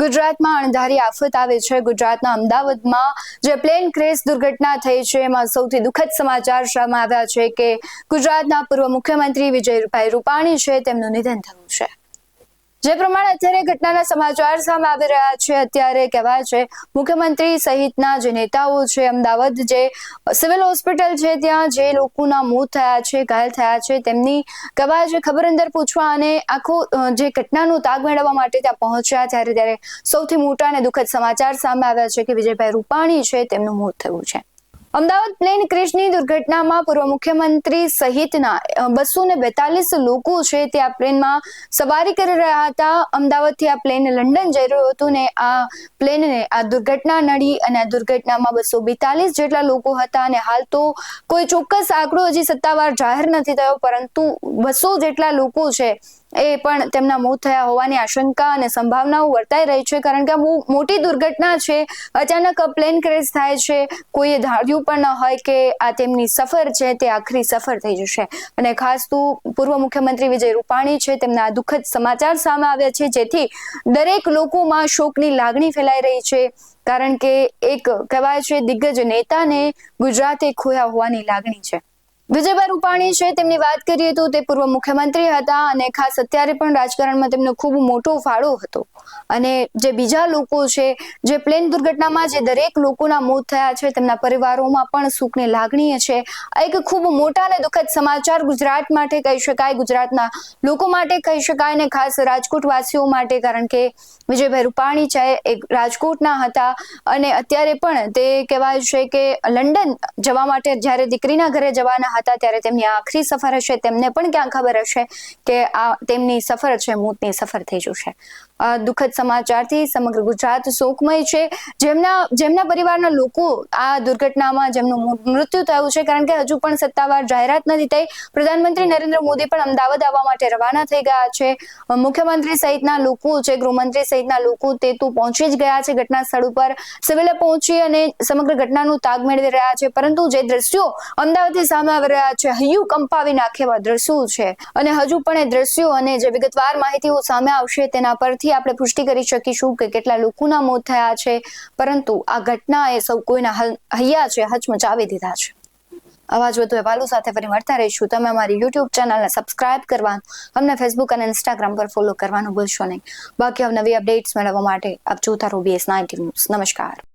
ગુજરાતમાં અણધારી આફત આવે છે। ગુજરાતના અમદાવાદમાં જે પ્લેન ક્રેશ દુર્ઘટના થઈ છે એમાં સૌથી દુઃખદ સમાચાર સામે આવ્યા છે કે ગુજરાતના પૂર્વ મુખ્યમંત્રી વિજયભાઈ રૂપાણી છે તેમનું નિધન થયું છે। જે પ્રમાણે અત્યારે ઘટનાના સમાચાર સામે આવી રહ્યા છે, અત્યારે કહેવાય છે મુખ્યમંત્રી સહિતના જે નેતાઓ છે, અમદાવાદ જે સિવિલ હોસ્પિટલ છે ત્યાં જે લોકોના મોત થયા છે, ઘાયલ થયા છે, તેમની કહેવાય છે ખબર અંદર પૂછવા અને આખો જે ઘટનાનો તાગ મેળવવા માટે ત્યાં પહોંચ્યા ત્યારે સૌથી મોટા અને દુઃખદ સમાચાર સામે આવ્યા છે કે વિજયભાઈ રૂપાણી છે તેમનું મોત થયું છે। અમદાવાદ પ્લેન ક્રેશની દુર્ઘટનામાં પૂર્વ મુખ્યમંત્રી સહિતના 242 લોકો છે તે આ પ્લેનમાં સવારી કરી રહ્યા હતા। અમદાવાદથી આ પ્લેન લંડન જઈ રહ્યું હતું ને આ પ્લેનને આ દુર્ઘટના નડી અને આ દુર્ઘટનામાં 242 જેટલા લોકો હતા અને હાલ તો કોઈ ચોક્કસ આંકડો હજી સત્તાવાર જાહેર નથી થયો, પરંતુ 200 જેટલા લોકો છે એ પણ તેમના મોત થયા હોવાની આશંકા અને સંભાવનાઓ વર્તાઈ રહી છે, કારણ કે આ બહુ મોટી દુર્ઘટના છે। અચાનક પ્લેન ક્રેશ થાય છે, કોઈએ ધાર્યું પણ ન હોય કે આ તેમની સફર છે તે આખરી સફર થઈ જશે અને ખાસ તો પૂર્વ મુખ્યમંત્રી વિજય રૂપાણી છે તેમના દુઃખદ સમાચાર સામે આવ્યા છે, જેથી દરેક લોકોમાં શોકની લાગણી ફેલાઈ રહી છે, કારણ કે એક કહેવાય છે દિગ્ગજ નેતાને ગુજરાતે ખોયા હોવાની લાગણી છે। વિજયભાઈ રૂપાણી છે તેમની વાત કરીએ તો તે પૂર્વ મુખ્યમંત્રી હતા અને ખાસ અત્યારે પણ રાજકારણમાં તેમનો ખૂબ મોટો ફાળો હતો અને જે બીજા લોકો છે જે પ્લેન દુર્ઘટનામાં જે દરેક લોકોના મોત થયા છે તેમના પરિવારોમાં પણ સુખની લાગણી છે। આ એક ખૂબ મોટા અને દુઃખદ સમાચાર ગુજરાત માટે કહી શકાય, ગુજરાતના લોકો માટે કહી શકાય અને ખાસ રાજકોટ વાસીઓ માટે, કારણ કે વિજયભાઈ રૂપાણી છે એક રાજકોટના હતા અને અત્યારે પણ તે કહેવાય છે કે લંડન જવા માટે જ્યારે દીકરીના ઘરે જવાના હતા ત્યારે તેમની આખરી સફર હશે, તેમને પણ ક્યાં ખબર હશે કે આ તેમની સફર છે મોતની સફર થઈ જશે। દુઃખદ સમાચારથી સમગ્ર ગુજરાત શોકમય છે। જેમના પરિવારના લોકો આ દુર્ઘટનામાં જેમનું મૃત્યુ થયું છે, કારણ કે હજુ પણ સત્તાવાર જાહેરાત નથી થઈ। પ્રધાનમંત્રી નરેન્દ્ર મોદી પણ અમદાવાદ આવવા માટે રવાના થઈ ગયા છે। મુખ્યમંત્રી સહિતના લોકો છે, ગૃહમંત્રી સહિતના લોકો તે તો પહોંચી જ ગયા છે ઘટના સ્થળ ઉપર, સિવિલે પહોંચી અને સમગ્ર ઘટનાનો તાગ મેળવી રહ્યા છે, પરંતુ જે દ્રશ્યો અમદાવાદથી સામે આવી રહ્યા છે, હૈયું કંપાવી નાખે એવા દ્રશ્યો છે અને હજુ પણ એ દ્રશ્યો અને જે વિગતવાર માહિતીઓ સામે આવશે તેના પરથી આપણે પુષ્ટિ કરી શકીશું કે કેટલા લોકોના મોત થયા છે, પરંતુ આ ઘટનાએ સૌ કોઈના હૈયા છે હચમચાવી દીધા છે। આવા જ વધુ અહેવાલો સાથે ફરી મળતા રહીશું। તમે અમારી YouTube ચેનલને સબસ્ક્રાઇબ કરવાનું, અમને ફેસબુક અને ઇન્સ્ટાગ્રામ પર ફોલો કરવાનું ભૂલશો નહીં। બાકી નવી અપડેટ્સ મેળવવા માટે આપ જોતા રહો BS19 ન્યૂઝ। નમસ્કાર।